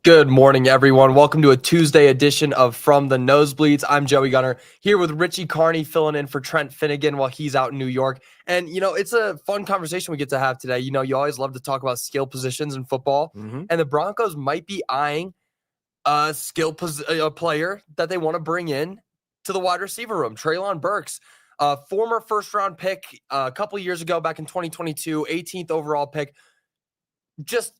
Good morning, everyone. Welcome to a Tuesday edition of From the Nosebleeds. I'm Joey Gunnar here with Richie Carni filling in for Trent Finnegan while he's out in New York. And, it's a fun conversation we get to have today. You always love to talk about skill positions in football. And the Broncos might be eyeing a player that they want to bring in to the wide receiver room, Trayon Burks, a former first-round pick a couple years ago back in 2022, 18th overall pick. Just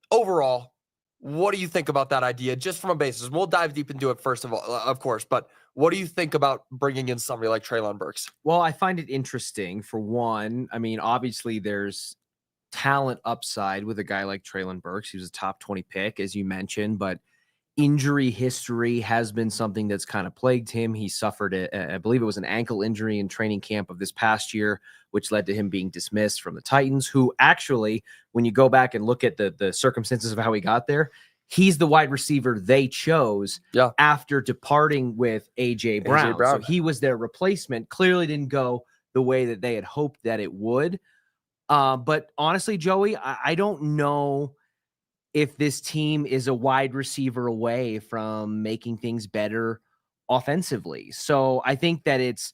overall, what do you think about that idea, just from a basis? We'll dive deep into it first of all, of course, but what do you think about bringing in somebody like Trayon Burks? Well, I find it interesting. For one, I mean, obviously there's talent upside with a guy like Trayon Burks. He was a top 20 pick, as you mentioned, but injury history has been something that's kind of plagued him. He suffered, I believe it was an ankle injury in training camp of this past year, which led to him being dismissed from the Titans, who actually, when you go back and look at the circumstances of how he got there, he's the wide receiver they chose after departing with A.J. Brown. So he was their replacement. Clearly didn't go the way that they had hoped that it would. But honestly, Joey, I don't know if this team is a wide receiver away from making things better offensively. So I think that it's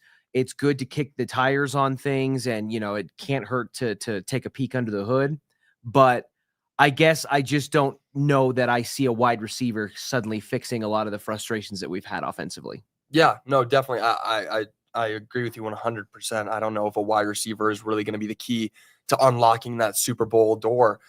good to kick the tires on things, and, it can't hurt to take a peek under the hood. But I guess I just don't know that I see a wide receiver suddenly fixing a lot of the frustrations that we've had offensively. Yeah, no, definitely. I agree with you 100%. I don't know if a wide receiver is really going to be the key to unlocking that Super Bowl door.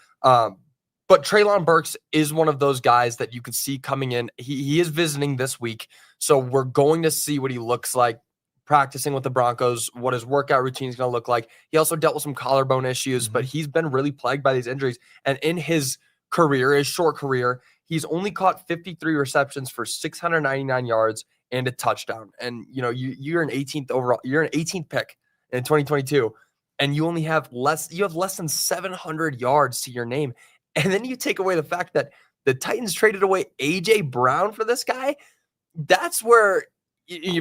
But Trayon Burks is one of those guys that you can see coming in. He is visiting this week, so we're going to see what he looks like practicing with the Broncos, what his workout routine is going to look like. He also dealt with some collarbone issues, but he's been really plagued by these injuries. And in his short career, he's only caught 53 receptions for 699 yards and a touchdown. And, you're an 18th overall. You're an 18th pick in 2022, and you have less than 700 yards to your name. And then you take away the fact that the Titans traded away A.J. Brown for this guy. That's where,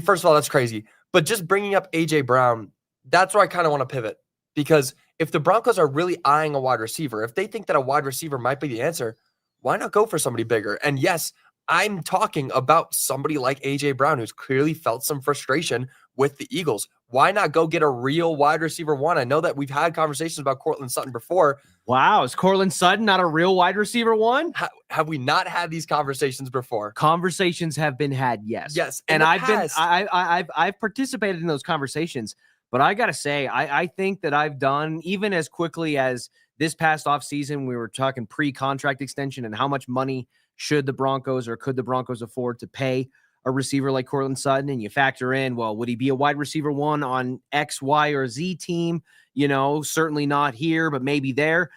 first of all, that's crazy. But just bringing up A.J. Brown, that's where I kind of want to pivot. Because if the Broncos are really eyeing a wide receiver, if they think that a wide receiver might be the answer, why not go for somebody bigger? And yes, I'm talking about somebody like A.J. Brown, who's clearly felt some frustration with the Eagles. Why not go get a real wide receiver one? I know that we've had conversations about Courtland Sutton before. Wow, is Courtland Sutton not a real wide receiver one? Have we not had these conversations before? Conversations have been had, yes. Yes, and I've participated in those conversations. But I gotta say, I think that I've done, even as quickly as this past offseason, we were talking pre-contract extension and how much money should the Broncos or could the Broncos afford to pay a receiver like Courtland Sutton, and you factor in, well, would he be a wide receiver one on X, Y, or Z team? Certainly not here, but maybe there.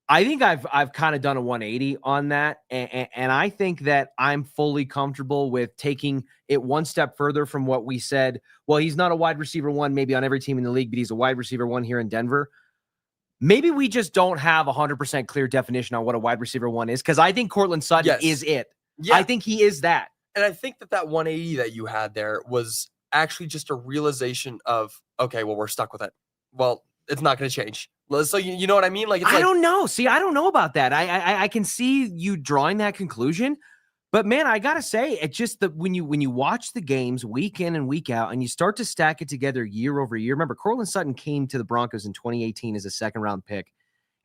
I think I've kind of done a 180 on that, and I think that I'm fully comfortable with taking it one step further from what we said. Well, he's not a wide receiver one maybe on every team in the league, but he's a wide receiver one here in Denver. Maybe we just don't have 100% clear definition on what a wide receiver one is, because I think Courtland Sutton is it. Yeah. I think he is that. And I think that 180 that you had there was actually just a realization of, okay, well, we're stuck with it. Well, it's not going to change. So you know what I mean? I don't know. See, I don't know about that. I can see you drawing that conclusion, but man, I gotta say, it's just that when you watch the games week in and week out, and you start to stack it together year over year. Remember, Courtland Sutton came to the Broncos in 2018 as a second-round pick,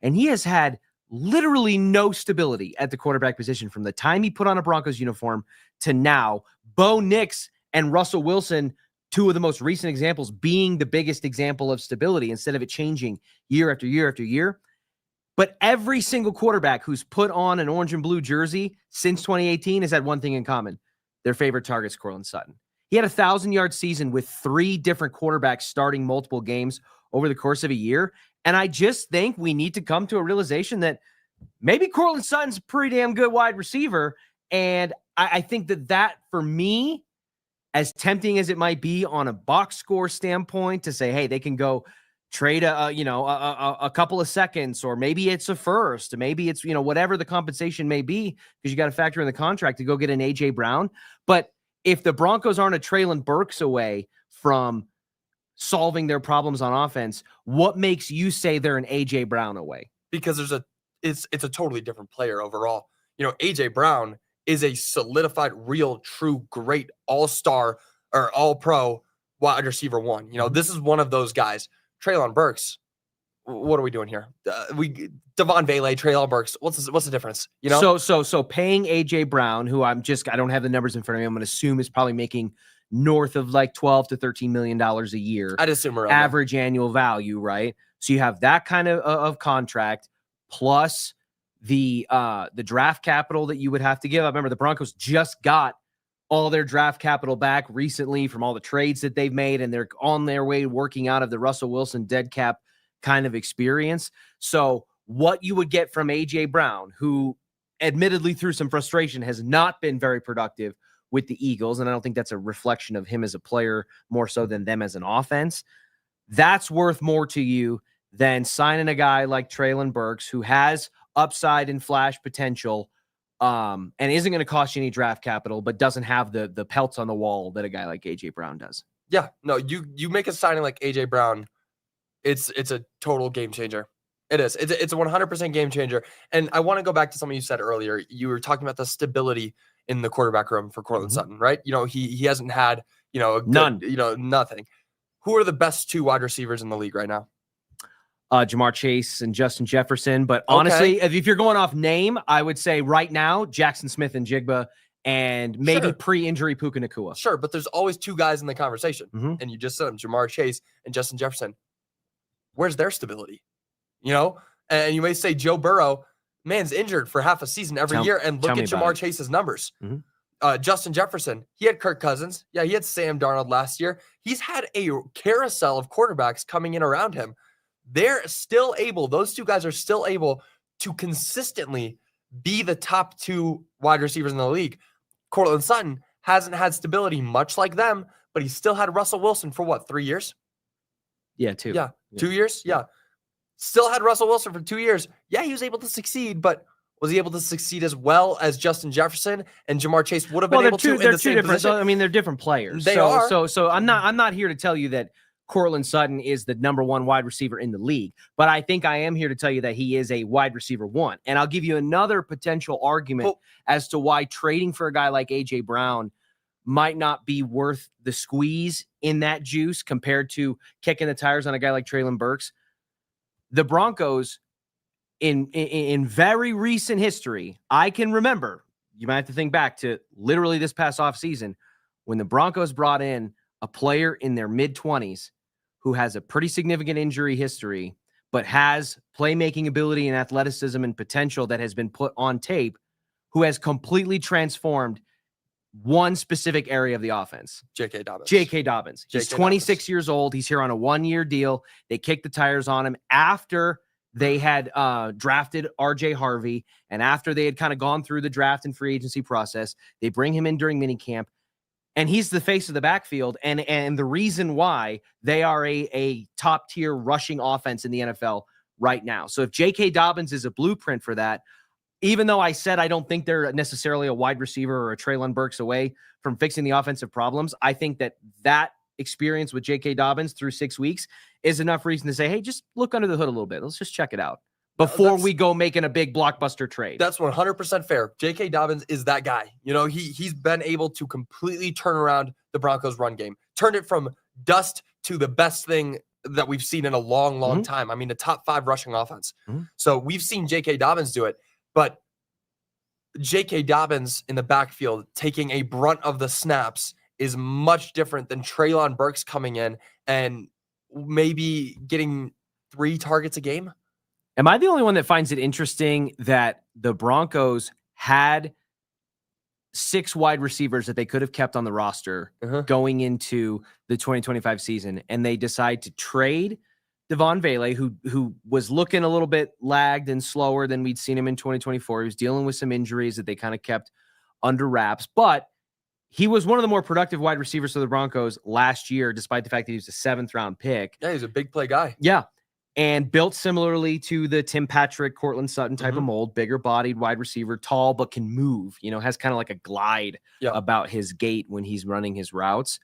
and he has had literally no stability at the quarterback position from the time he put on a Broncos uniform to now. Bo Nix and Russell Wilson, two of the most recent examples, being the biggest example of stability instead of it changing year after year after year. But every single quarterback who's put on an orange and blue jersey since 2018 has had one thing in common. Their favorite target's Courtland Sutton. He had a 1,000-yard season with 3 different quarterbacks starting multiple games over the course of a year. And I just think we need to come to a realization that maybe Courtland Sutton's a pretty damn good wide receiver. And I think that for me, as tempting as it might be on a box score standpoint to say, hey, they can go trade a couple of seconds, or maybe it's a first, maybe it's, whatever the compensation may be, because you got to factor in the contract to go get an A.J. Brown. But if the Broncos aren't a Trayon Burks away from solving their problems on offense, what makes you say they're an AJ Brown away? Because it's a totally different player overall. AJ Brown is a solidified, real, true, great all-star or all-pro wide receiver one. This is one of those guys. Trayon Burks, what are we doing here? Devon Vele, Trayon Burks. What's the difference? So paying AJ Brown, who I don't have the numbers in front of me. I'm going to assume is probably making north of like $12 to $13 million a year. I'd assume around average annual value, right? So you have that kind of contract plus the draft capital that you would have to give. I remember the Broncos just got all their draft capital back recently from all the trades that they've made, and they're on their way working out of the Russell Wilson dead cap kind of experience. So what you would get from AJ Brown, who admittedly through some frustration has not been very productive with the Eagles, and I don't think that's a reflection of him as a player more so than them as an offense, that's worth more to you than signing a guy like Traylon Burks, who has upside and flash potential, and isn't going to cost you any draft capital, but doesn't have the pelts on the wall that a guy like AJ Brown does. Yeah, no, you make a signing like AJ Brown, it's a total game changer. It is. It's a 100% game changer. And I want to go back to something you said earlier. You were talking about the stability in the quarterback room for Courtland Sutton, right? He hasn't had, none. Nothing. Who are the best two wide receivers in the league right now? Jamar Chase and Justin Jefferson. But honestly, if you're going off name, I would say right now, Jackson Smith and Jigba, and maybe pre-injury Puka Nacua. Sure, but there's always two guys in the conversation. And you just said them, Jamar Chase and Justin Jefferson. Where's their stability? And you may say Joe Burrow, man's injured for half a season every year. And look at Jamar Chase's numbers. Justin Jefferson, he had Kirk Cousins. Yeah, he had Sam Darnold last year. He's had a carousel of quarterbacks coming in around him. Those two guys are still able to consistently be the top two wide receivers in the league. Courtland Sutton hasn't had stability much like them, but he still had Russell Wilson for what, 3 years? Yeah, 2. Yeah, 2 years? Yeah. Still had Russell Wilson for 2 years. Yeah, he was able to succeed, but was he able to succeed as well as Justin Jefferson and Jamar Chase would have been able to in the same position? I mean, they're different players. They are. So I'm not here to tell you that Courtland Sutton is the number one wide receiver in the league, but I think I am here to tell you that he is a wide receiver one. And I'll give you another potential argument as to why trading for a guy like AJ Brown might not be worth the squeeze in that juice compared to kicking the tires on a guy like Traylon Burks. The Broncos, in very recent history, I can remember, you might have to think back to literally this past offseason, when the Broncos brought in a player in their mid-20s who has a pretty significant injury history, but has playmaking ability and athleticism and potential that has been put on tape, who has completely transformed one specific area of the offense. JK Dobbins. He's 26 years old. He's here on a 1-year deal. They kicked the tires on him after they had drafted RJ Harvey, and after they had kind of gone through the draft and free agency process. They bring him in during minicamp, and he's the face of the backfield. And the reason why they are a top-tier rushing offense in the NFL right now. So if JK Dobbins is a blueprint for that, even though I said I don't think they're necessarily a wide receiver or a Traylon Burks away from fixing the offensive problems, I think that experience with JK Dobbins through 6 weeks is enough reason to say, hey, just look under the hood a little bit. Let's just check it out before we go making a big blockbuster trade. That's 100% fair. JK Dobbins is that guy. He's been able to completely turn around the Broncos run game, turned it from dust to the best thing that we've seen in a long, long time. I mean, the top 5 rushing offense. So we've seen JK Dobbins do it. But J.K. Dobbins in the backfield taking a brunt of the snaps is much different than Traylon Burks coming in and maybe getting 3 targets a game. Am I the only one that finds it interesting that the Broncos had 6 wide receivers that they could have kept on the roster going into the 2025 season, and they decide to trade Devon Vele, who was looking a little bit lagged and slower than we'd seen him in 2024. He was dealing with some injuries that they kind of kept under wraps, but he was one of the more productive wide receivers for the Broncos last year, despite the fact that he was a 7th-round pick. Yeah, he's a big play guy. Yeah, and built similarly to the Tim Patrick, Courtland Sutton type of mold, bigger-bodied wide receiver, tall but can move, has kind of like a glide about his gait when he's running his routes.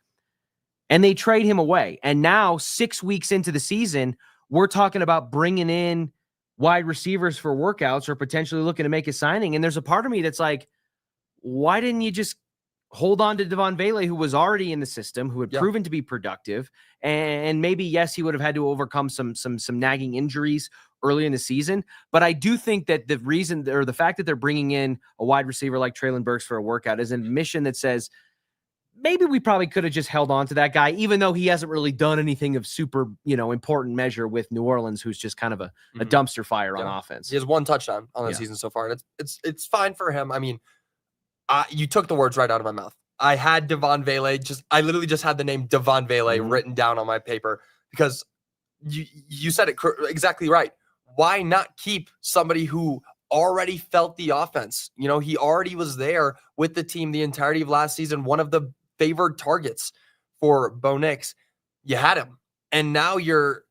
and they trade him away. And now 6 weeks into the season, we're talking about bringing in wide receivers for workouts or potentially looking to make a signing. And there's a part of me that's like, why didn't you just hold on to Devon Vele, who was already in the system, who had proven to be productive? And maybe, yes, he would have had to overcome some nagging injuries early in the season. But I do think that the reason, or the fact that they're bringing in a wide receiver like Trayon Burks for a workout is an admission that says, maybe we probably could have just held on to that guy, even though he hasn't really done anything of super, important measure with New Orleans, who's just kind of a dumpster fire on offense. He has 1 touchdown on the season so far. And it's fine for him. I mean, you took the words right out of my mouth. I had Devon Vele. I literally just had the name Devon Vele written down on my paper because you said it exactly right. Why not keep somebody who already felt the offense? He already was there with the team the entirety of last season, one of the favored targets for Bo Nix. You had him. And now you're,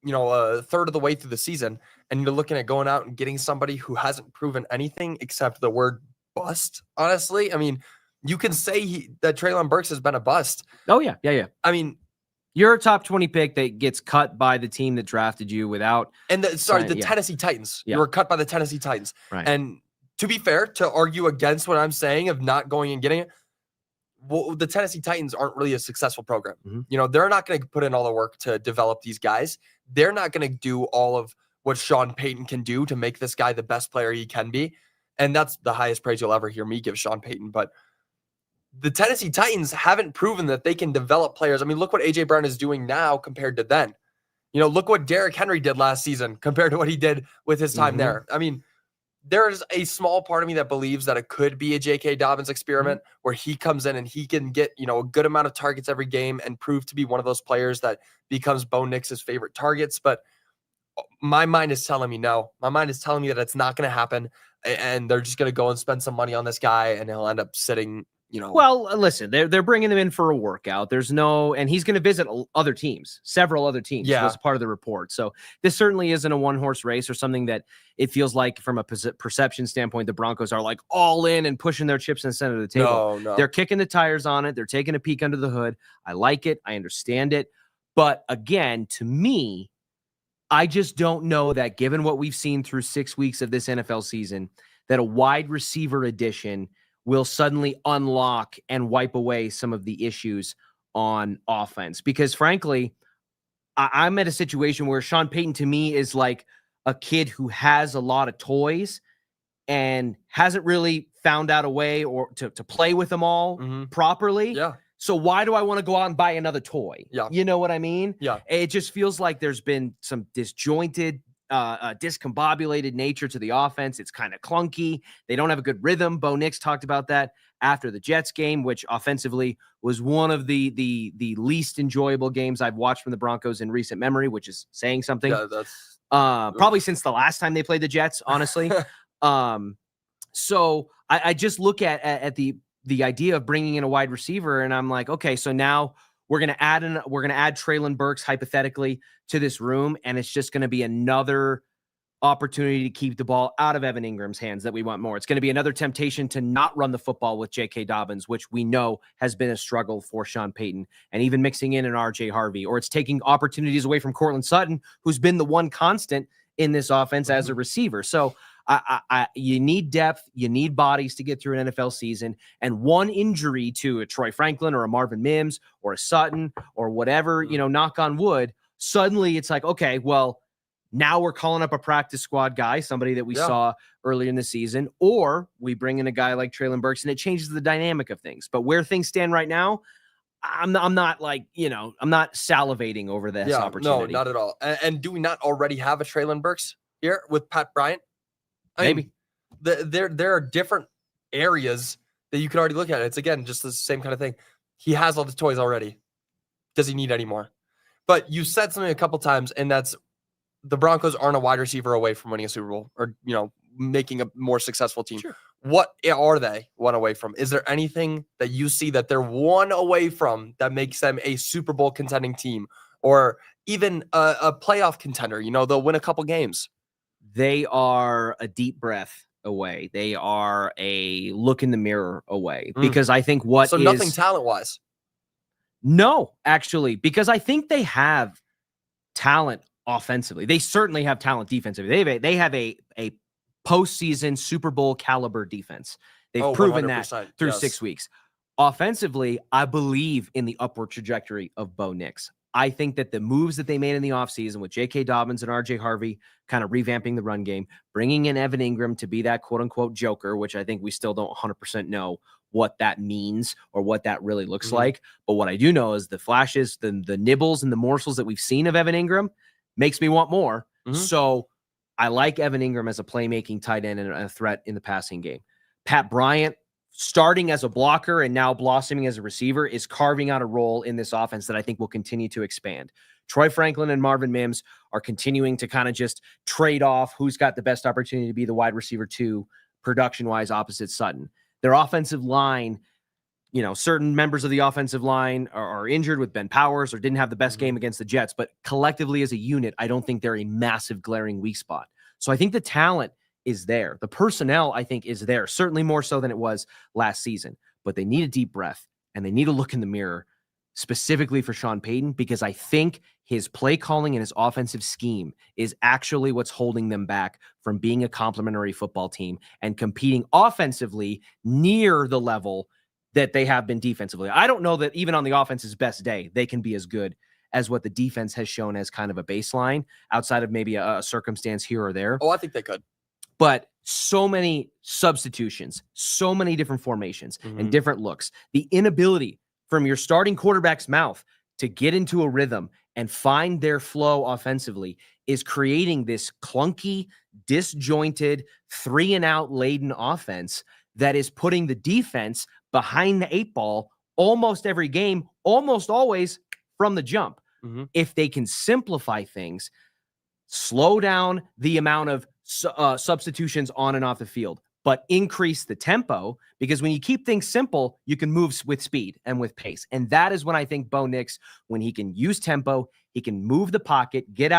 a third of the way through the season, and you're looking at going out and getting somebody who hasn't proven anything except the word bust, honestly. I mean, you can say that Trayon Burks has been a bust. Oh, yeah. I mean, you're a top 20 pick that gets cut by the team that drafted you without. And the Tennessee Titans. You were cut by the Tennessee Titans. Right. And to be fair, to argue against what I'm saying of not going and getting it, well, the Tennessee Titans aren't really a successful program. They're not going to put in all the work to develop these guys. They're not going to do all of what Sean Payton can do to make this guy the best player he can be. And that's the highest praise you'll ever hear me give Sean Payton. But the Tennessee Titans haven't proven that they can develop players. I mean, look what A.J. Brown is doing now compared to then. Look what Derrick Henry did last season compared to what he did with his time there. I mean, there's a small part of me that believes that it could be a JK Dobbins experiment where he comes in and he can get, a good amount of targets every game and prove to be one of those players that becomes Bo Nix's favorite targets. But my mind is telling me no. My mind is telling me that it's not going to happen. And they're just going to go and spend some money on this guy, and he'll end up sitting, Well, listen, they're bringing him in for a workout. And he's going to visit other teams, several other teams. Yeah. Was part of the report. So this certainly isn't a 1-horse race or something that it feels like from a perception standpoint, the Broncos are like all in and pushing their chips in the center of the table. No. They're kicking the tires on it. They're taking a peek under the hood. I like it. I understand it. But again, to me, I just don't know that given what we've seen through 6 weeks of this NFL season, that a wide receiver addition will suddenly unlock and wipe away some of the issues on offense. Because frankly, I'm at a situation where Sean Payton to me is like a kid who has a lot of toys and hasn't really found out a way or to play with them all properly. Yeah. So why do I want to go out and buy another toy? Yeah. You know what I mean? Yeah. It just feels like there's been some disjointed, discombobulated nature to the offense. It's kind of clunky. They don't have a good rhythm. Bo Nix talked about that after the Jets game, which offensively was one of the least enjoyable games I've watched from the Broncos in recent memory, which is saying something. Yeah, that's probably since the last time they played the Jets, honestly. So I just look at the idea of bringing in a wide receiver, and I'm like, okay, so now we're going to add Trayon Burks hypothetically to this room, and it's just going to be another opportunity to keep the ball out of Evan Ingram's hands that we want more. It's going to be another temptation to not run the football with JK Dobbins, which we know has been a struggle for Sean Payton, and even mixing in an RJ Harvey, or it's taking opportunities away from Courtland Sutton, who's been the one constant in this offense as a receiver. So you need depth, you need bodies to get through an NFL season, and one injury to a Troy Franklin or a Marvin Mims or a Sutton or whatever, knock on wood, suddenly it's like, okay, well, now we're calling up a practice squad guy, somebody that we saw earlier in the season, or we bring in a guy like Trayon Burks, and it changes the dynamic of things. But where things stand right now, I'm not like, I'm not salivating over this opportunity. No, not at all. And do we not already have a Trayon Burks here with Pat Bryant? Maybe. There are different areas that you could already look at. It's, again, just the same kind of thing. He has all the toys already. Does he need any more? But you said something a couple times, and that's the Broncos aren't a wide receiver away from winning a Super Bowl or, making a more successful team. Sure. What are they one away from? Is there anything that you see that they're one away from that makes them a Super Bowl contending team, or even a playoff contender? They'll win a couple games. They are a deep breath away. They are a look in the mirror away. Because I think nothing talent-wise. No, actually, because I think they have talent offensively. They certainly have talent defensively. They have a postseason Super Bowl caliber defense. They've proven that through 6 weeks. Offensively, I believe in the upward trajectory of Bo Nix. I think that the moves that they made in the offseason with JK Dobbins and RJ Harvey kind of revamping the run game, bringing in Evan Ingram to be that quote-unquote joker, which I think we still don't 100% know what that means or what that really looks like. But what I do know is the flashes, the nibbles and the morsels that we've seen of Evan Ingram makes me want more. So I like Evan Ingram as a playmaking tight end and a threat in the passing game. Pat Bryant, starting as a blocker and now blossoming as a receiver, is carving out a role in this offense that I think will continue to expand. Troy Franklin and Marvin Mims are continuing to kind of just trade off who's got the best opportunity to be the wide receiver 2 production-wise opposite Sutton. Their offensive line, certain members of the offensive line are injured with Ben Powers or didn't have the best game against the Jets, but collectively as a unit, I don't think they're a massive glaring weak spot. So I think the talent is there. The personnel, I think, is there, certainly more so than it was last season. But they need a deep breath, and they need to look in the mirror, specifically for Sean Payton, because I think his play calling and his offensive scheme is actually what's holding them back from being a complementary football team and competing offensively near the level that they have been defensively. I don't know that even on the offense's best day, they can be as good as what the defense has shown as kind of a baseline outside of maybe a circumstance here or there. Oh, I think they could. But so many substitutions, so many different formations and different looks. The inability from your starting quarterback's mouth to get into a rhythm and find their flow offensively is creating this clunky, disjointed, 3-and-out laden offense that is putting the defense behind the 8 ball almost every game, almost always from the jump. If they can simplify things, slow down the amount of substitutions on and off the field, but increase the tempo, because when you keep things simple, you can move with speed and with pace. And that is when I think Bo Nix, when he can use tempo, he can move the pocket, get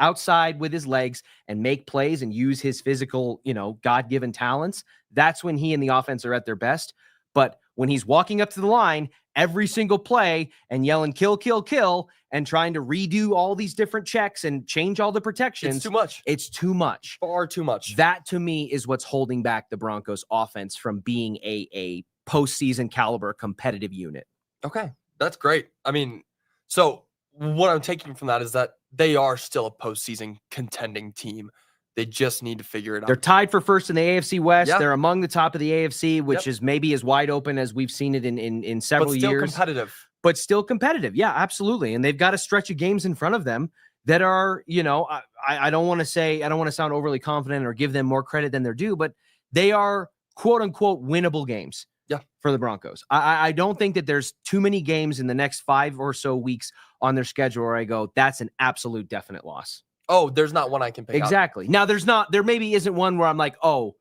outside with his legs and make plays and use his physical, God-given talents. That's when he and the offense are at their best. But when he's walking up to the line every single play and yelling, kill, kill, kill, and trying to redo all these different checks and change all the protections. It's too much. It's too much. Far too much. That, to me, is what's holding back the Broncos offense from being a postseason caliber competitive unit. Okay, that's great. I mean, so what I'm taking from that is that they are still a postseason contending team. They just need to figure it out. They're tied for first in the AFC West. Yep. They're among the top of the AFC, which is maybe as wide open as we've seen it in several years. But still competitive. Yeah, absolutely. And they've got a stretch of games in front of them that are, I don't want to sound overly confident or give them more credit than they're due, but they are quote unquote winnable games for the Broncos. I don't think that there's too many games in the next 5 or so weeks on their schedule where I go, that's an absolute definite loss. Oh, there's not one I can pick Exactly. out. Now there maybe isn't one where I'm like, oh,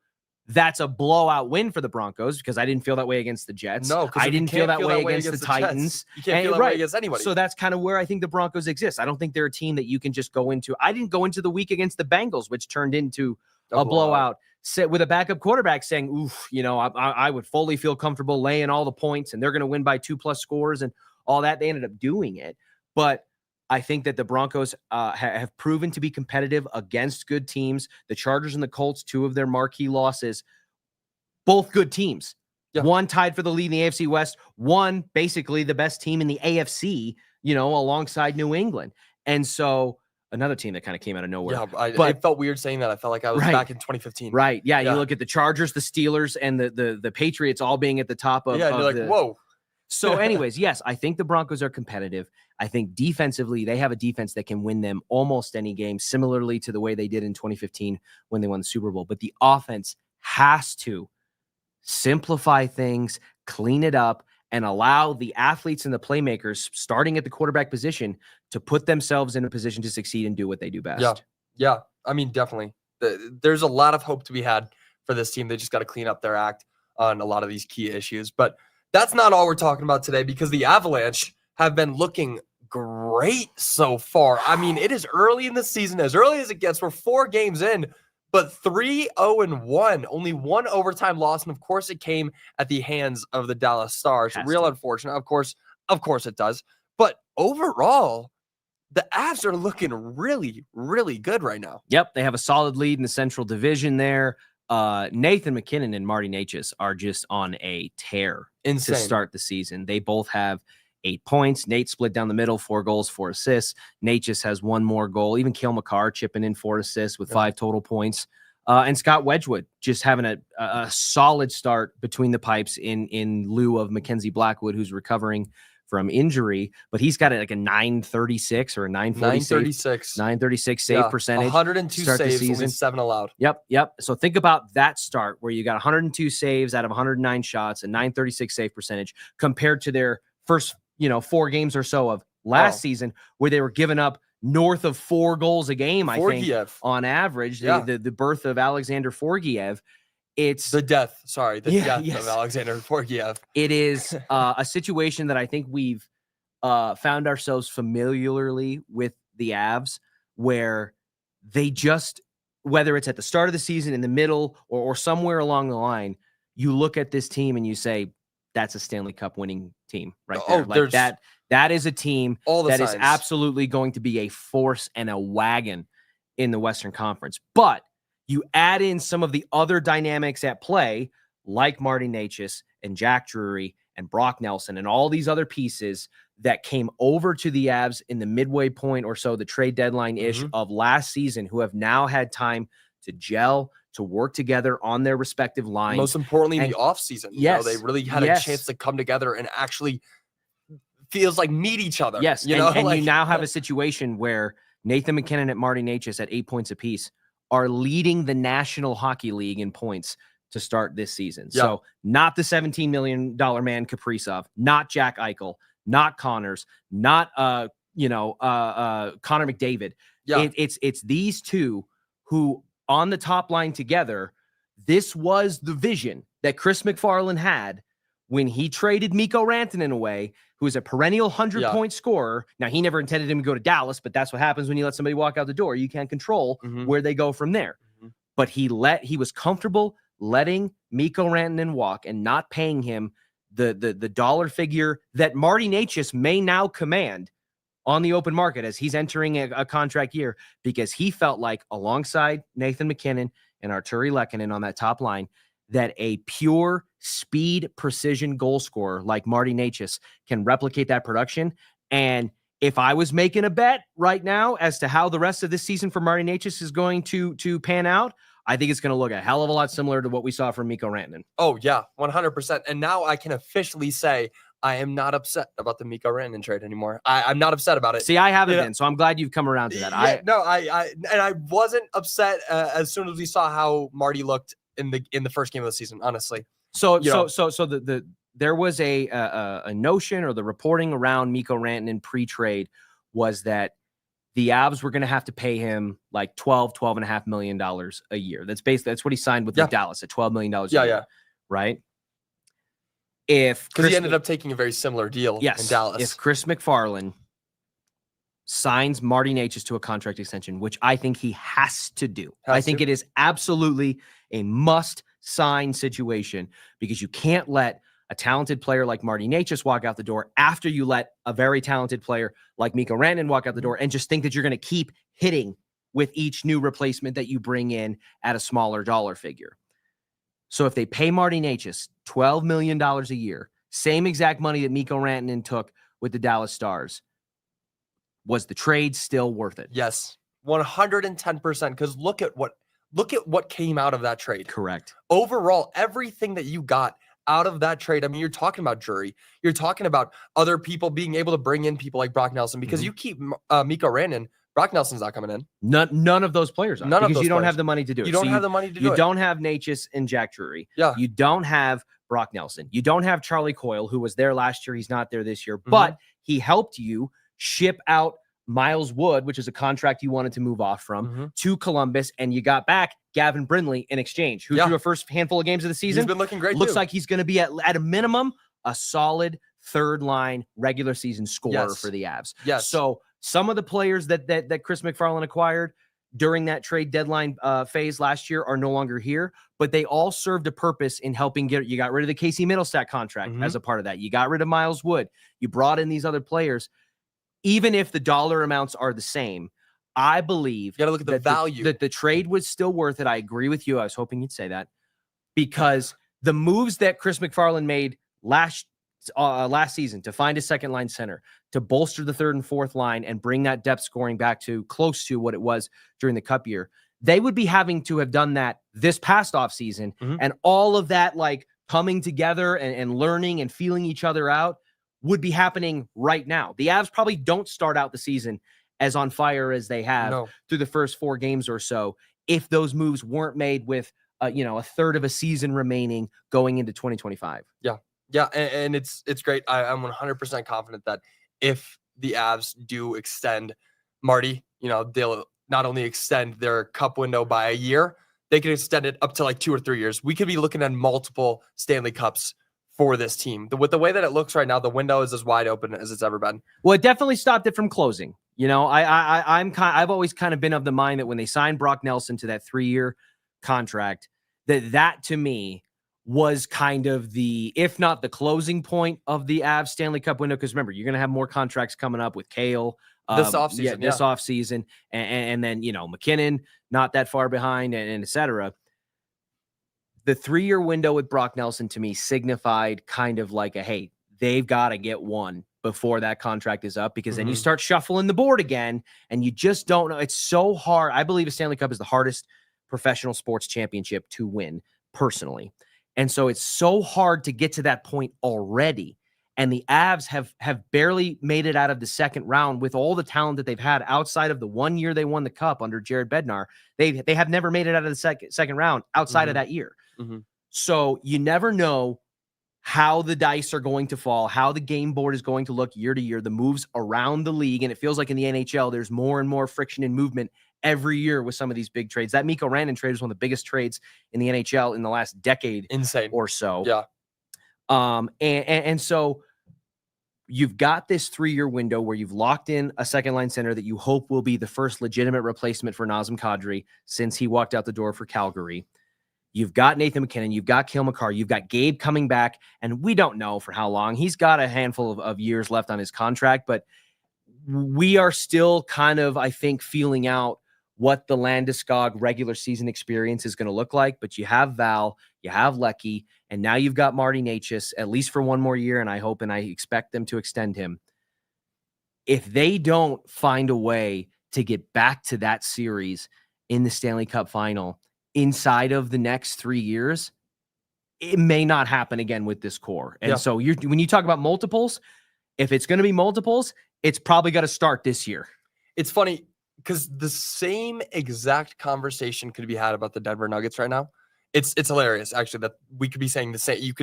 that's a blowout win for the Broncos, because I didn't feel that way against the Jets. No, I didn't feel that way against the Titans. You can't feel that way against anybody. So that's kind of where I think the Broncos exist. I don't think they're a team that you can just go into. I didn't go into the week against the Bengals, which turned into a blowout, with a backup quarterback saying, oof, I would fully feel comfortable laying all the points and they're going to win by 2+ scores and all that. They ended up doing it. But I think that the Broncos have proven to be competitive against good teams. The Chargers and the Colts, 2 of their marquee losses, both good teams. Yeah. One tied for the lead in the AFC West, one basically the best team in the AFC, alongside New England. And so another team that kind of came out of nowhere. Yeah, it felt weird saying that. I felt like I was back in 2015. Right. Yeah, you look at the Chargers, the Steelers, and the Patriots all being at the top of. Yeah, and you're like, whoa. So anyways, yes, I think the Broncos are competitive. I think defensively, they have a defense that can win them almost any game, similarly to the way they did in 2015 when they won the Super Bowl. But the offense has to simplify things, clean it up, and allow the athletes and the playmakers, starting at the quarterback position, to put themselves in a position to succeed and do what they do best. Yeah. I mean, definitely. There's a lot of hope to be had for this team. They just got to clean up their act on a lot of these key issues. But that's not all we're talking about today, because the Avalanche have been looking great so far. I mean, it is early in the season, as early as it gets. We're 4 games in, but 3-0-1, only 1 overtime loss. And of course, it came at the hands of the Dallas Stars. Real unfortunate. Of course, Of course it does. But overall, the Avs are looking really, really good right now. Yep, they have a solid lead in the Central Division there. Nathan Mackinnon and Marty Necas are just on a tear Insane. to start the season. They both have 8 points. Nate split down the middle, 4 goals, 4 assists. Necas has 1 more goal. Even Cale Makar chipping in 4 assists with 5 total points. And Scott Wedgwood just having a solid start between the pipes in lieu of Mackenzie Blackwood, who's recovering from injury, but he's got like a 936 or a 936 save percentage. 102 saves, only 7 allowed. Yep. So think about that start where you got 102 saves out of 109 shots, a 936 save percentage compared to their first, 4 games or so of last season where they were giving up north of 4 goals a game, I think, on average. The birth of Alexander Forgiev. It's the death of Alexander Forgiev. It is a situation that I think we've found ourselves familiarly with the Avs, where they just, whether it's at the start of the season, in the middle, or somewhere along the line, you look at this team and you say, that's a Stanley Cup winning team right there. Like that is a team that is absolutely going to be a force and a wagon in the Western Conference. But you add in some of the other dynamics at play, like Marty Necas and Jack Drury and Brock Nelson and all these other pieces that came over to the Avs in the midway point or so, the trade deadline-ish of last season, who have now had time to gel, to work together on their respective lines. Most importantly, in the offseason. Yes. They really had a chance to come together and actually feels like meet each other. Yes, you now have a situation where Nathan Mackinnon and Marty Necas at 8 points apiece are leading the National Hockey League in points to start this season. Yeah. So not the $17 million man Kaprizov, not Jack Eichel, not Connors, not Connor McDavid. Yeah. It's these two who on the top line together. This was the vision that Chris McFarland had when he traded Mikko Rantanen away, who is a perennial 100-point scorer. Now, he never intended him to go to Dallas, but that's what happens when you let somebody walk out the door. You can't control where they go from there. But he was comfortable letting Mikko Rantanen walk and not paying him the dollar figure that Marty Necas may now command on the open market as he's entering a contract year, because he felt like, alongside Nathan MacKinnon and Arturi Lehkonen on that top line, that a pure speed precision goal scorer like Marty Necas can replicate that production. And if I was making a bet right now as to how the rest of this season for Marty Necas is going to pan out, I think it's going to look a hell of a lot similar to what we saw from Mikko Rantanen. Oh, yeah, 100%. And now I can officially say I am not upset about the Mikko Rantanen trade anymore. I'm not upset about it. See, I haven't been, so I'm glad you've come around to that. I wasn't upset as soon as we saw how Marty looked in the first game of the season, honestly. So there was a notion, or the reporting around Mikko Rantanen pre-trade was that the Avs were going to have to pay him like $12.5 million a year. That's what he signed with Dallas at $12 million a year. Right? Because he ended up taking a very similar deal in Dallas. If Chris McFarland signs Marty Necas to a contract extension, which I think he has to do. I think it is absolutely a must-sign situation, because you can't let a talented player like Marty Necas walk out the door after you let a very talented player like Mikko Rantanen walk out the door and just think that you're going to keep hitting with each new replacement that you bring in at a smaller dollar figure. So if they pay Marty Necas $12 million a year, same exact money that Mikko Rantanen took with the Dallas Stars, was the trade still worth it? Yes, 110%. Because look at what came out of that trade. Correct. Overall, everything that you got out of that trade. I mean, you're talking about Drury. You're talking about other people being able to bring in people like Brock Nelson, because you keep Mikko Rantanen. Brock Nelson's not coming in. None of those players are. Because you don't have the money to do it. You don't have the money to do it. You don't have Necas and Jack Drury. Yeah. You don't have Brock Nelson. You don't have Charlie Coyle, who was there last year. He's not there this year. But he helped you ship out Miles Wood, which is a contract you wanted to move off from, to Columbus, and you got back Gavin Brindley in exchange, who threw a first handful of games of the season. He's been looking great. Looks like he's going to be at a minimum a solid third-line regular season scorer for the Avs. Yes. So some of the players that Chris McFarland acquired, during that trade deadline phase last year are no longer here, but they all served a purpose in helping you got rid of the Casey Middlestat contract as a part of that. You got rid of Miles Wood. You brought in these other players. Even if the dollar amounts are the same, I believe you got to look at the value. That the trade was still worth it. I agree with you. I was hoping you'd say that, because the moves that Chris McFarland made last season to find a second line center, to bolster the third and fourth line and bring that depth scoring back to close to what it was during the Cup year, they would be having to have done that this past offseason. And all of that, like, coming together and learning and feeling each other out would be happening right now. The Avs probably don't start out the season as on fire as they have through the first 4 games or so if those moves weren't made with a third of a season remaining going into 2025. Yeah, and it's great. I'm 100% confident that if the Avs do extend Marty, they'll not only extend their Cup window by a year, they can extend it up to like 2 or 3 years. We could be looking at multiple Stanley Cups for this team. With the way that it looks right now, the window is as wide open as it's ever been. Well, it definitely stopped it from closing. I've always kind of been of the mind that when they signed Brock Nelson to that 3-year contract, that to me was kind of the, if not the closing point of the Avs Stanley Cup window. Because remember, you're going to have more contracts coming up with Kale this offseason. This offseason. And then, Mackinnon, not that far behind, and et cetera. The 3-year window with Brock Nelson to me signified kind of like hey, they've got to get one before that contract is up, because then you start shuffling the board again and you just don't know. It's so hard. I believe a Stanley Cup is the hardest professional sports championship to win personally. And so it's so hard to get to that point already. And the Avs have barely made it out of the second round with all the talent that they've had outside of the 1 year they won the Cup under Jared Bednar. They have never made it out of the second round outside of that year. So you never know how the dice are going to fall, how the game board is going to look year to year, the moves around the league. And it feels like in the NHL, there's more and more friction and movement every year with some of these big trades. That Mikko Rantanen trade was one of the biggest trades in the NHL in the last decade or so. Yeah. And so you've got this 3-year window where you've locked in a second line center that you hope will be the first legitimate replacement for Nazem Kadri since he walked out the door for Calgary. You've got Nathan MacKinnon, you've got Cale Makar, you've got Gabe coming back, and we don't know for how long. He's got a handful of years left on his contract, but we are still kind of, I think, feeling out what the Landeskog regular season experience is going to look like. But you have Val, you have Lecky, and now you've got Marty Necas, at least for one more year, and I hope and I expect them to extend him. If they don't find a way to get back to that series in the Stanley Cup final inside of the next 3 years, it may not happen again with this core. And so when you talk about multiples, if it's going to be multiples, it's probably got to start this year. It's funny because the same exact conversation could be had about the Denver Nuggets right now. It's hilarious, actually, that we could be saying the same.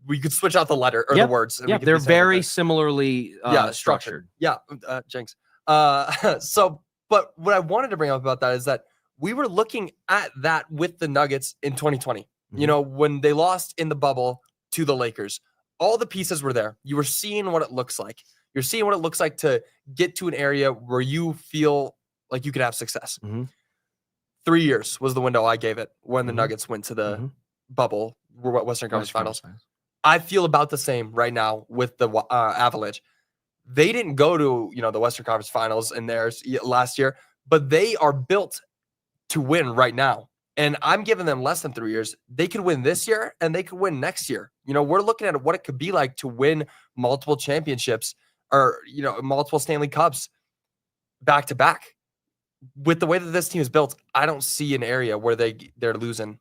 We could switch out the letter or the words. Yeah, they're very similarly structured. Yeah, Jinx. But what I wanted to bring up about that is that we were looking at that with the Nuggets in 2020. When they lost in the bubble to the Lakers, all the pieces were there. You were seeing what it looks like. You're seeing what it looks like to get to an area where you feel like you could have success. 3 years was the window I gave it when the Nuggets went to the bubble, Western Conference Finals. I feel about the same right now with the Avalanche. They didn't go to the Western Conference Finals in theirs last year, but they are built to win right now. And I'm giving them less than 3 years. They could win this year and they could win next year. We're looking at what it could be like to win multiple championships or, multiple Stanley Cups back to back. With the way that this team is built, I don't see an area where they're losing,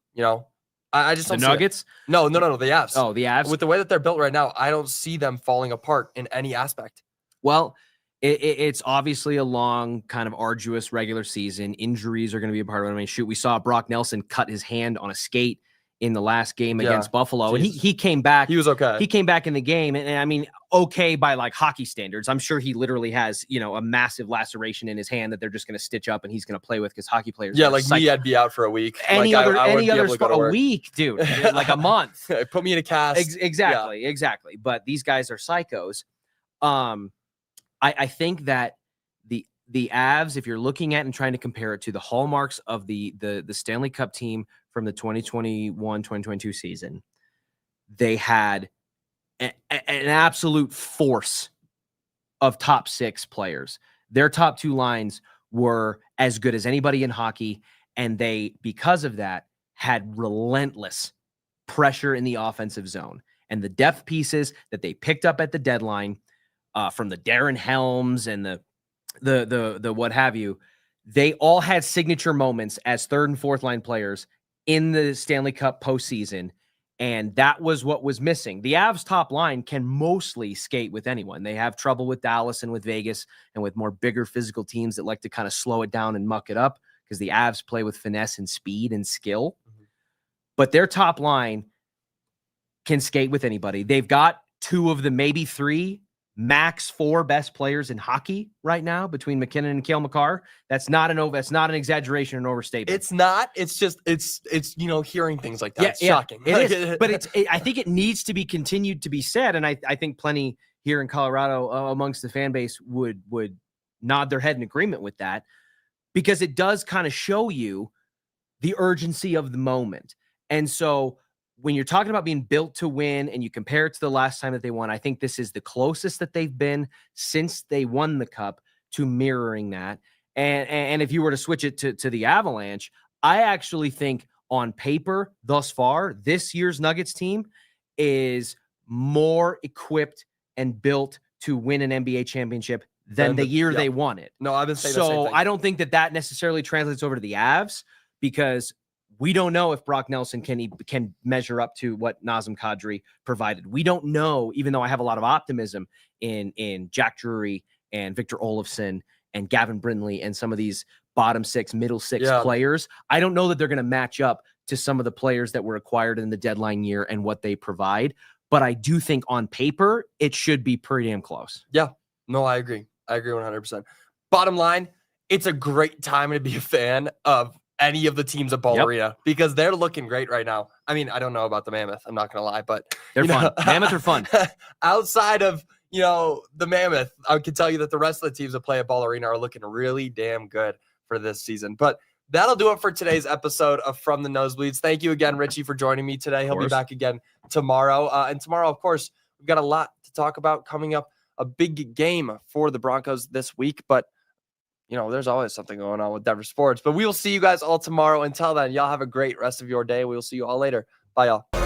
I just don't see Nuggets? It. No, the Avs. Oh, the Avs. With the way that they're built right now, I don't see them falling apart in any aspect. Well, it's obviously a long, kind of arduous regular season. Injuries are going to be a part of it. I mean, we saw Brock Nelson cut his hand on a skate in the last game against Buffalo, and he came back. He was okay. He came back in the game, and I mean, okay by like hockey standards. I'm sure he literally has a massive laceration in his hand that they're just going to stitch up and he's going to play with because hockey players. Yeah, like me, I'd be out for a week. Any other sport, a week, dude, like a month. Put me in a cast. Exactly. But these guys are psychos. I think that the Avs, if you're looking at and trying to compare it to the hallmarks of the Stanley Cup team from the 2021-2022 season, they had an absolute force of top 6 players. Their top 2 lines were as good as anybody in hockey, and they, because of that, had relentless pressure in the offensive zone. And the depth pieces that they picked up at the deadline, from the Darren Helms and the what have you, they all had signature moments as 3rd and 4th line players in the Stanley Cup postseason. And that was what was missing. The Avs top line can mostly skate with anyone. They have trouble with Dallas and with Vegas and with more bigger physical teams that like to kind of slow it down and muck it up, because the Avs play with finesse and speed and skill. Mm-hmm. But their top line can skate with anybody. They've got 2 of the maybe 3, max 4 best players in hockey right now between MacKinnon and Cale Makar. That's not an exaggeration or an overstatement. It's not. It's just it's hearing things like that. It's shocking. It is. But I think it needs to be continued to be said, and I think plenty here in Colorado amongst the fan base would nod their head in agreement with that, because it does kind of show you the urgency of the moment. And so when you're talking about being built to win and you compare it to the last time that they won, I think this is the closest that they've been since they won the Cup to mirroring that. And if you were to switch it to the Avalanche, I actually think on paper thus far, this year's Nuggets team is more equipped and built to win an NBA championship than the year they won it. No, I've been saying the same thing. I don't think that necessarily translates over to the Avs, because we don't know if Brock Nelson can measure up to what Nazem Kadri provided. We don't know, even though I have a lot of optimism in Jack Drury and Victor Olofsson and Gavin Brindley and some of these bottom 6, middle 6 players. I don't know that they're going to match up to some of the players that were acquired in the deadline year and what they provide. But I do think on paper, it should be pretty damn close. Yeah, no, I agree. I agree 100%. Bottom line, it's a great time to be a fan of any of the teams at Ball Arena, because they're looking great right now. I mean, I don't know about the Mammoth, I'm not going to lie, but they're fun. Mammoth are fun. Outside of, the Mammoth, I can tell you that the rest of the teams that play at Ball Arena are looking really damn good for this season. But that'll do it for today's episode of From the Nosebleeds. Thank you again, Richie, for joining me today. He'll be back again tomorrow. And tomorrow, of course, we've got a lot to talk about coming up, a big game for the Broncos this week. But there's always something going on with Denver sports. But we will see you guys all tomorrow. Until then, y'all have a great rest of your day. We will see you all later. Bye, y'all.